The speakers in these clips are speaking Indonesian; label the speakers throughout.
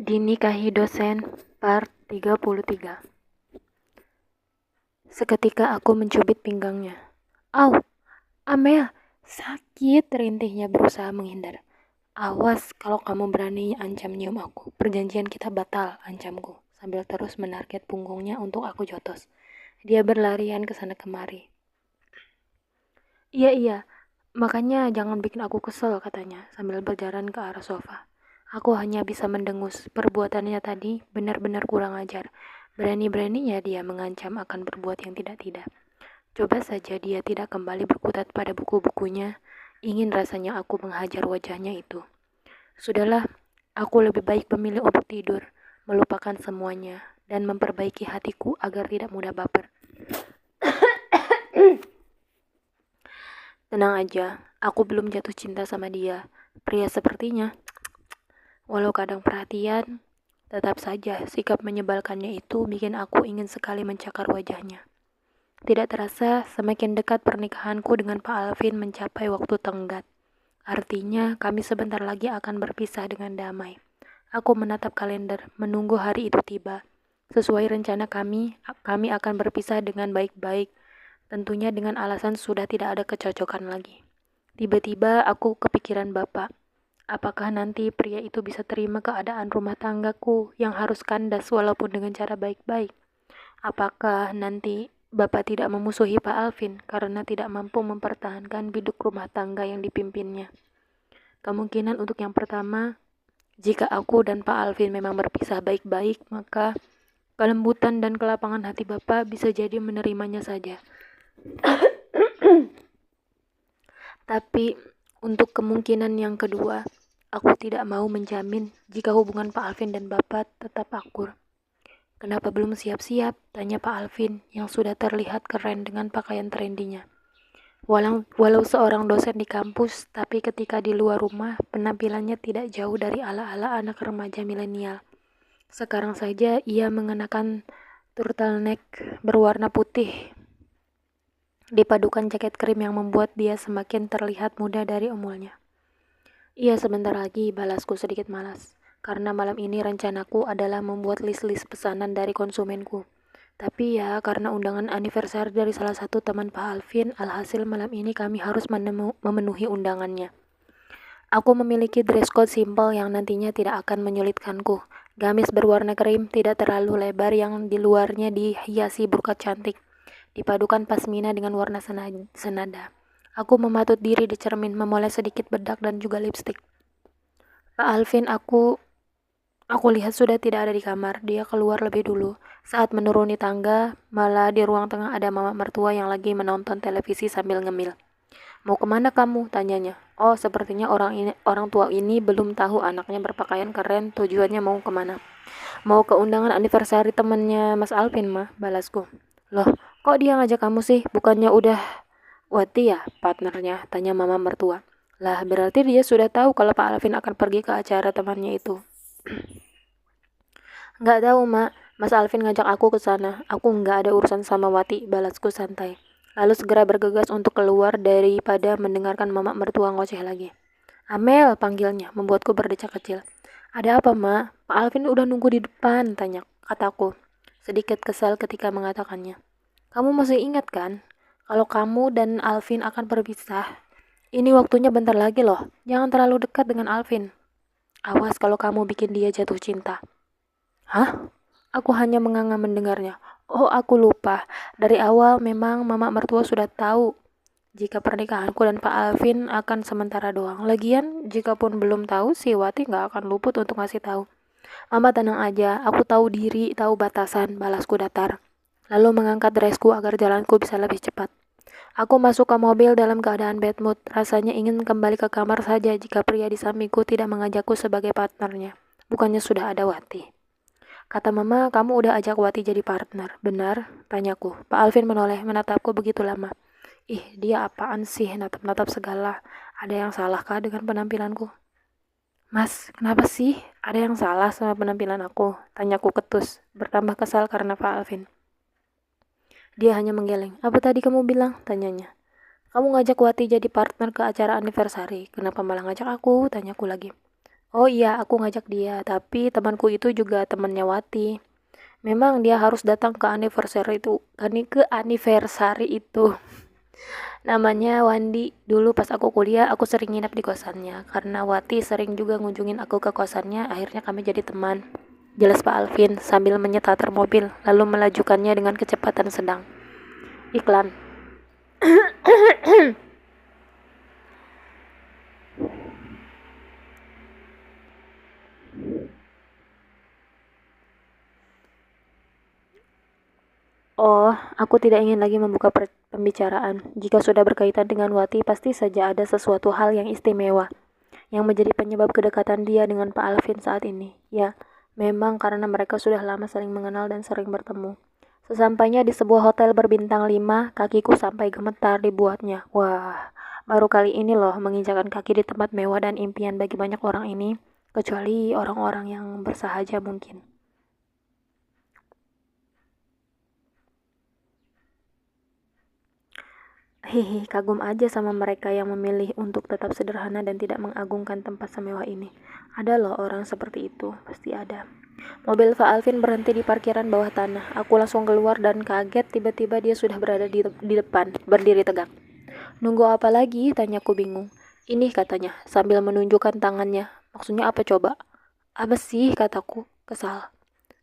Speaker 1: Dinikahi dosen part 33. Seketika aku mencubit pinggangnya. Au, Amel, sakit, rintihnya berusaha menghindar. Awas kalau kamu berani ancam nyium aku. Perjanjian kita batal, ancamku, sambil terus menarget punggungnya untuk aku jotos. Dia berlarian ke sana kemari. Iya, makanya jangan bikin aku kesel, katanya, sambil berjalan ke arah sofa. Aku hanya bisa mendengus. Perbuatannya tadi benar-benar kurang ajar. Berani-beraninya dia mengancam akan berbuat yang tidak-tidak. Coba saja dia tidak kembali berkutat pada buku-bukunya. Ingin rasanya aku menghajar wajahnya itu. Sudahlah, aku lebih baik memilih untuk tidur, melupakan semuanya, dan memperbaiki hatiku agar tidak mudah baper. Tenang aja, aku belum jatuh cinta sama dia. Pria sepertinya, walau kadang perhatian, tetap saja sikap menyebalkannya itu bikin aku ingin sekali mencakar wajahnya. Tidak terasa, semakin dekat pernikahanku dengan Pak Alvin mencapai waktu tenggat. Artinya, kami sebentar lagi akan berpisah dengan damai. Aku menatap kalender, menunggu hari itu tiba. Sesuai rencana kami akan berpisah dengan baik-baik. Tentunya dengan alasan sudah tidak ada kecocokan lagi. Tiba-tiba aku kepikiran Bapak. Apakah nanti pria itu bisa terima keadaan rumah tanggaku yang harus kandas walaupun dengan cara baik-baik? Apakah nanti Bapak tidak memusuhi Pak Alvin karena tidak mampu mempertahankan biduk rumah tangga yang dipimpinnya? Kemungkinan untuk yang pertama, jika aku dan Pak Alvin memang berpisah baik-baik, maka kelembutan dan kelapangan hati Bapak bisa jadi menerimanya saja. Tapi untuk kemungkinan yang kedua, aku tidak mau menjamin jika hubungan Pak Alvin dan Bapak tetap akur. Kenapa belum siap-siap? Tanya Pak Alvin yang sudah terlihat keren dengan pakaian trendinya. Walau seorang dosen di kampus, tapi ketika di luar rumah, penampilannya tidak jauh dari ala-ala anak remaja milenial. Sekarang saja ia mengenakan turtleneck berwarna putih dipadukan jaket krim yang membuat dia semakin terlihat muda dari umurnya. Iya, sebentar lagi, balasku sedikit malas. Karena malam ini rencanaku adalah membuat list-list pesanan dari konsumenku. Tapi ya, karena undangan anniversary dari salah satu teman Pak Alvin, alhasil malam ini kami harus memenuhi undangannya. Aku memiliki dress code simpel yang nantinya tidak akan menyulitkanku. Gamis berwarna krim, tidak terlalu lebar yang di luarnya dihiasi brokat cantik. Dipadukan pasmina dengan warna senada. Aku mematut diri di cermin, memoles sedikit bedak dan juga lipstik. Pak Alvin, aku lihat sudah tidak ada di kamar. Dia keluar lebih dulu. Saat menuruni tangga, malah di ruang tengah ada mama mertua yang lagi menonton televisi sambil ngemil. Mau kemana kamu? Tanyanya. Oh, sepertinya orang tua ini belum tahu anaknya berpakaian keren. Tujuannya mau kemana? Mau ke undangan anniversary temannya Mas Alvin, mah, balasku. Loh, kok dia ngajak kamu sih? Bukannya udah Wati ya, partnernya? Tanya mama mertua. Lah, berarti dia sudah tahu kalau Pak Alvin akan pergi ke acara temannya itu. Nggak tahu, Mak. Mas Alvin ngajak aku ke sana. Aku nggak ada urusan sama Wati, balasku santai. Lalu segera bergegas untuk keluar daripada mendengarkan mama mertua ngoceh lagi. Amel, panggilnya, membuatku berdecak kecil. Ada apa, Mak? Pak Alvin udah nunggu di depan, kataku. Sedikit kesal ketika mengatakannya. Kamu masih ingat kan? Kalau kamu dan Alvin akan berpisah. Ini waktunya bentar lagi loh. Jangan terlalu dekat dengan Alvin. Awas kalau kamu bikin dia jatuh cinta. Hah? Aku hanya menganga mendengarnya. Oh, aku lupa. Dari awal memang mama mertua sudah tahu jika pernikahanku dan Pak Alvin akan sementara doang. Lagian, jika pun belum tahu, si Wati nggak akan luput untuk ngasih tahu. Mama tenang aja, aku tahu diri, tahu batasan, balasku datar. Lalu mengangkat dresku agar jalanku bisa lebih cepat. Aku masuk ke mobil dalam keadaan bad mood. Rasanya ingin kembali ke kamar saja jika pria di sampingku tidak mengajakku sebagai partnernya. Bukannya sudah ada Wati. Kata mama, kamu udah ajak Wati jadi partner. Benar? Tanyaku. Pak Alvin menoleh, menatapku begitu lama. Ih, dia apaan sih natap-natap segala? Ada yang salah kah dengan penampilanku? Mas, kenapa sih? Ada yang salah sama penampilan aku? Tanyaku ketus, bertambah kesal karena Pak Alvin. Dia hanya menggeleng. Apa tadi kamu bilang? Tanyanya. Kamu ngajak Wati jadi partner ke acara anniversary. Kenapa malah ngajak aku? Tanyaku lagi. Oh iya, aku ngajak dia, tapi temanku itu juga temannya Wati. Memang dia harus datang ke anniversary itu. Namanya Wandi. Dulu pas aku kuliah, aku sering nginep di kosannya. Karena Wati sering juga ngunjungin aku ke kosannya, akhirnya kami jadi teman. Jelas Pak Alvin sambil menyetir mobil, lalu melajukannya dengan kecepatan sedang. Iklan. Oh, aku tidak ingin lagi membuka pembicaraan. Jika sudah berkaitan dengan Wati, pasti saja ada sesuatu hal yang istimewa yang menjadi penyebab kedekatan dia dengan Pak Alvin saat ini. Ya, memang karena mereka sudah lama saling mengenal dan sering bertemu. Sesampainya di sebuah hotel berbintang 5, kakiku sampai gemetar dibuatnya. Wah, baru kali ini loh menginjakan kaki di tempat mewah dan impian bagi banyak orang ini, kecuali orang-orang yang bersahaja mungkin. Hihi, kagum aja sama mereka yang memilih untuk tetap sederhana dan tidak mengagungkan tempat semewah ini. Ada loh orang seperti itu, pasti ada. Mobil Pak Alvin berhenti di parkiran bawah tanah. Aku langsung keluar dan kaget tiba-tiba dia sudah berada di depan, berdiri tegak. Nunggu apa lagi? Tanyaku bingung. Ini katanya, sambil menunjukkan tangannya. Maksudnya apa coba? Apa sih? Kataku, kesal.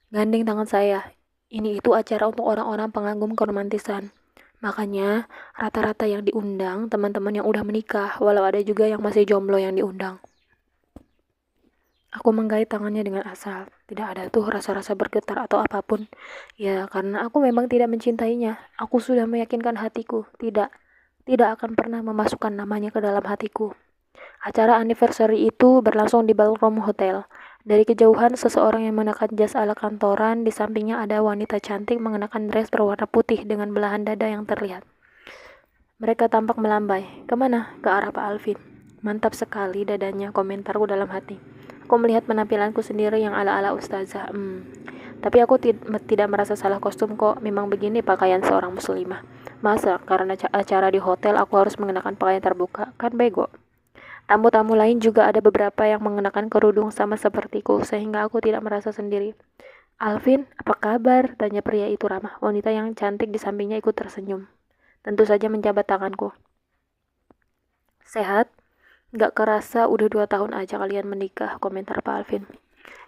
Speaker 1: Gandeng tangan saya. Ini itu acara untuk orang-orang pengagum keromantisan. Makanya rata-rata yang diundang teman-teman yang udah menikah, walau ada juga yang masih jomblo yang diundang. Aku menggait tangannya dengan asal. Tidak ada tuh rasa-rasa bergetar atau apapun. Ya, karena aku memang tidak mencintainya. Aku sudah meyakinkan hatiku. Tidak akan pernah memasukkan namanya ke dalam hatiku. Acara anniversary itu berlangsung di ballroom hotel. Dari kejauhan, seseorang yang mengenakan jas ala kantoran, di sampingnya ada wanita cantik mengenakan dress berwarna putih dengan belahan dada yang terlihat. Mereka tampak melambai. Kemana? Ke arah Pak Alvin. Mantap sekali dadanya, komentarku dalam hati. Aku melihat penampilanku sendiri yang ala-ala ustazah. Tapi aku tidak merasa salah kostum kok. Memang begini pakaian seorang muslimah. Masa karena acara di hotel aku harus mengenakan pakaian terbuka? Kan bego. Tamu-tamu lain juga ada beberapa yang mengenakan kerudung sama sepertiku, sehingga aku tidak merasa sendiri. Alvin, apa kabar? Tanya pria itu ramah. Wanita yang cantik di sampingnya ikut tersenyum. Tentu saja menjabat tanganku. Sehat? Gak kerasa udah 2 tahun aja kalian menikah, komentar Pak Alvin.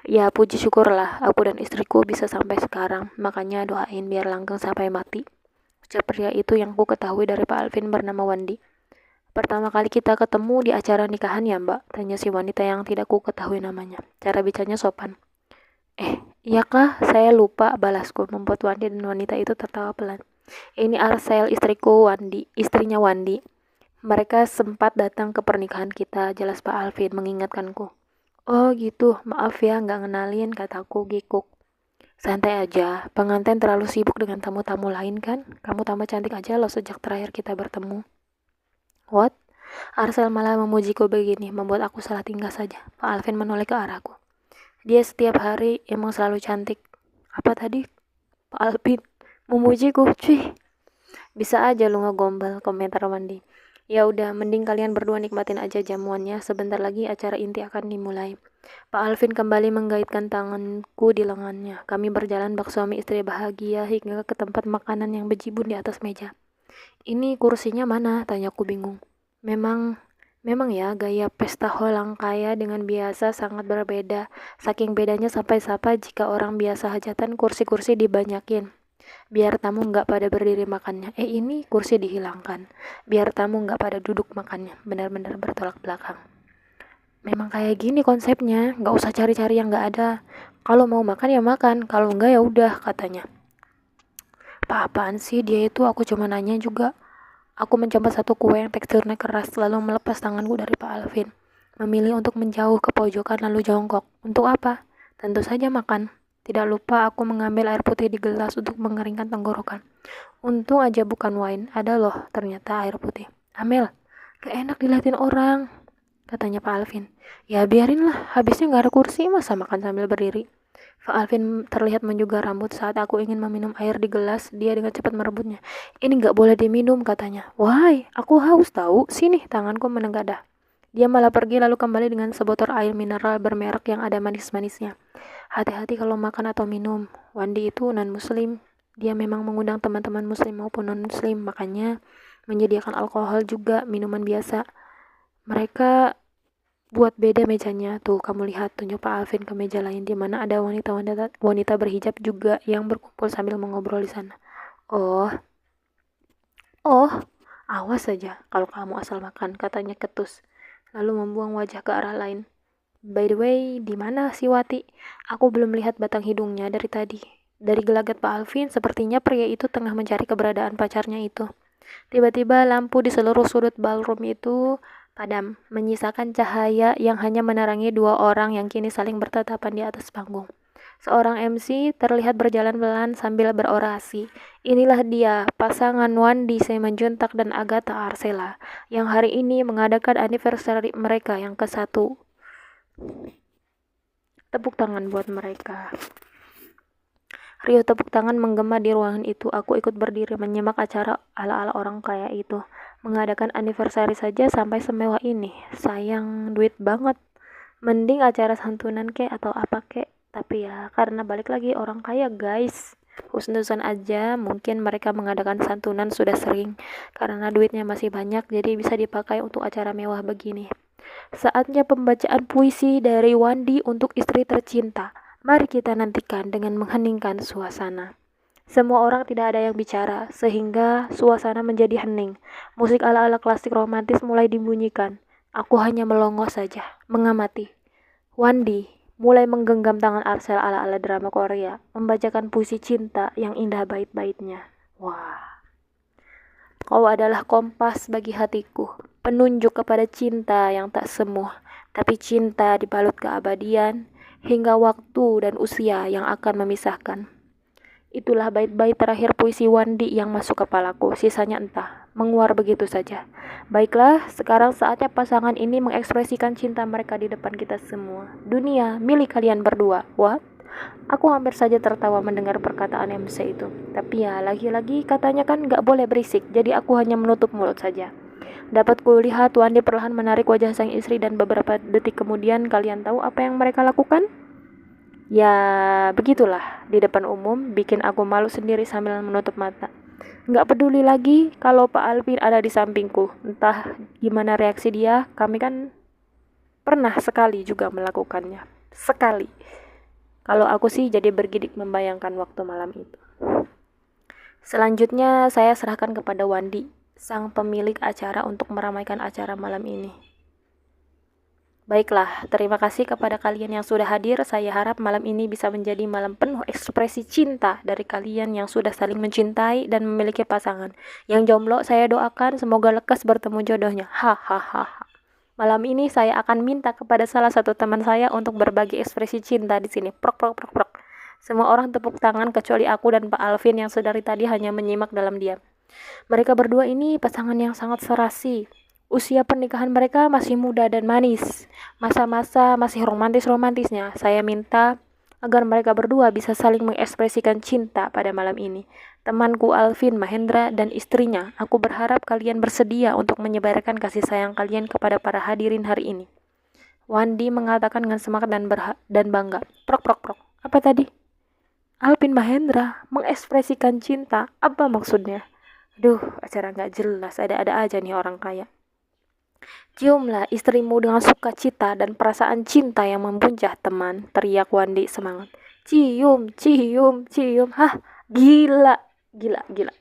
Speaker 1: Ya puji syukurlah, aku dan istriku bisa sampai sekarang, makanya doain biar langgeng sampai mati. Ucap pria itu yang ku ketahui dari Pak Alvin bernama Wandi. Pertama kali kita ketemu di acara nikahan ya mbak? Tanya si wanita yang tidak ku ketahui namanya. Cara bicaranya sopan. Iya kah? Saya lupa, balasku, membuat Wandi dan wanita itu tertawa pelan. Ini Arsel, istrinya Wandi. Mereka sempat datang ke pernikahan kita, jelas Pak Alvin mengingatkanku. Oh gitu, maaf ya nggak ngenalin, kataku giguk. Santai aja, pengantin terlalu sibuk dengan tamu-tamu lain kan? Kamu tambah cantik aja loh sejak terakhir kita bertemu. What? Arsel malah memujiku begini, membuat aku salah tingkah saja. Pak Alvin menoleh ke arahku. Dia setiap hari emang selalu cantik. Apa tadi? Pak Alvin memujiku, cuy. Bisa aja lu ngegombal, komentar Wandi. Ya udah, mending kalian berdua nikmatin aja jamuannya. Sebentar lagi acara inti akan dimulai. Pak Alvin kembali menggaitkan tanganku di lengannya. Kami berjalan bak suami istri bahagia hingga ke tempat makanan yang bejibun di atas meja. Ini kursinya mana? Tanyaku bingung. Memang Memang ya, gaya pesta holang kaya dengan biasa sangat berbeda. Saking bedanya sampai-sampai jika orang biasa hajatan kursi-kursi dibanyakin. Biar tamu nggak pada berdiri makannya. Ini kursi dihilangkan. Biar tamu nggak pada duduk makannya. Benar-benar bertolak belakang. Memang kayak gini konsepnya. Nggak usah cari-cari yang nggak ada. Kalau mau makan ya makan. Kalau nggak ya udah, katanya. Apa-apaan sih dia itu? Aku cuma nanya juga. Aku mencoba satu kue yang teksturnya keras, lalu melepas tanganku dari Pak Alvin. Memilih untuk menjauh ke pojokan lalu jongkok. Untuk apa? Tentu saja makan. Tidak lupa aku mengambil air putih di gelas untuk mengeringkan tenggorokan. Untung aja bukan wine, ada loh ternyata air putih. Amel, gak enak dilihatin orang, katanya Pak Alvin. Ya biarinlah, habisnya gak ada kursi, masa makan sambil berdiri. Pak Alvin terlihat menjuga rambut saat aku ingin meminum air di gelas. Dia dengan cepat merebutnya. Ini gak boleh diminum, katanya. Why? Aku haus tahu. Sini, tanganku menengadah. Dia malah pergi lalu kembali dengan sebotol air mineral bermerek yang ada manis-manisnya. Hati-hati kalau makan atau minum. Wandi itu non-muslim. Dia memang mengundang teman-teman muslim maupun non-muslim, makanya menyediakan alkohol juga, minuman biasa. Mereka buat beda mejanya. Tuh, kamu lihat, tunjuk Pak Alvin ke meja lain di mana ada wanita berhijab juga yang berkumpul sambil mengobrol di sana. Oh, oh, awas saja kalau kamu asal makan, katanya ketus. Lalu membuang wajah ke arah lain. By the way, di mana si Wati? Aku belum lihat batang hidungnya dari tadi. Dari gelagat Pak Alvin, sepertinya pria itu tengah mencari keberadaan pacarnya itu. Tiba-tiba lampu di seluruh sudut ballroom itu padam, menyisakan cahaya yang hanya menerangi dua orang yang kini saling bertatapan di atas panggung. Seorang MC terlihat berjalan pelan sambil berorasi. Inilah dia, pasangan Wandi Simanjuntak dan Agatha Arsela, yang hari ini mengadakan anniversary mereka yang ke-1. Tepuk tangan buat mereka. Rio tepuk tangan menggema di ruangan itu. Aku ikut berdiri menyimak acara ala-ala orang kaya itu. Mengadakan anniversary saja sampai semewah ini. Sayang duit banget. Mending acara santunan kek atau apa kek. Tapi ya karena balik lagi orang kaya guys. Husnuzon aja, mungkin mereka mengadakan santunan sudah sering. Karena duitnya masih banyak jadi bisa dipakai untuk acara mewah begini. Saatnya pembacaan puisi dari Wandi untuk istri tercinta. Mari kita nantikan dengan mengheningkan suasana. Semua orang tidak ada yang bicara, sehingga suasana menjadi hening. Musik ala-ala klasik romantis mulai dibunyikan. Aku hanya melongo saja, mengamati. Wandi mulai menggenggam tangan Arsel ala-ala drama Korea, membacakan puisi cinta yang indah bait-baitnya. Wah, kau adalah kompas bagi hatiku, penunjuk kepada cinta yang tak semu, tapi cinta dibalut keabadian, hingga waktu dan usia yang akan memisahkan. Itulah bait-bait terakhir puisi Wandi yang masuk kepalaku, sisanya entah, menguar begitu saja. Baiklah, sekarang saatnya pasangan ini mengekspresikan cinta mereka di depan kita semua. Dunia milik kalian berdua. What? Aku hampir saja tertawa mendengar perkataan MC itu. Tapi ya, lagi-lagi katanya kan gak boleh berisik, jadi aku hanya menutup mulut saja. Dapat kulihat Wandi perlahan menarik wajah sang istri dan beberapa detik kemudian kalian tahu apa yang mereka lakukan? Ya, begitulah di depan umum bikin aku malu sendiri sambil menutup mata. Nggak peduli lagi kalau Pak Alvin ada di sampingku. Entah gimana reaksi dia, kami kan pernah sekali juga melakukannya. Sekali. Kalau aku sih jadi bergidik membayangkan waktu malam itu. Selanjutnya saya serahkan kepada Wandi, sang pemilik acara untuk meramaikan acara malam ini. Baiklah, terima kasih kepada kalian yang sudah hadir. Saya harap malam ini bisa menjadi malam penuh ekspresi cinta dari kalian yang sudah saling mencintai dan memiliki pasangan. Yang jomblo saya doakan semoga lekas bertemu jodohnya. Hahaha. Malam ini saya akan minta kepada salah satu teman saya untuk berbagi ekspresi cinta di sini. Prok prok prok prok. Semua orang tepuk tangan kecuali aku dan Pak Alvin yang sedari tadi hanya menyimak dalam diam. Mereka berdua ini pasangan yang sangat serasi. Usia pernikahan mereka masih muda dan manis. Masa-masa masih romantis-romantisnya. Saya minta agar mereka berdua bisa saling mengekspresikan cinta pada malam ini. Temanku Alvin, Mahendra, dan istrinya, aku berharap kalian bersedia untuk menyebarkan kasih sayang kalian kepada para hadirin hari ini. Wandi mengatakan dengan semangat dan bangga. Prok prok prok. Apa tadi? Alvin Mahendra mengekspresikan cinta. Apa maksudnya? Duh, acara gak jelas. Ada-ada aja nih orang kaya. Ciumlah istrimu dengan sukacita dan perasaan cinta yang membuncah, teman, teriak Wandi semangat. Cium, cium, cium. Hah, gila, gila, gila.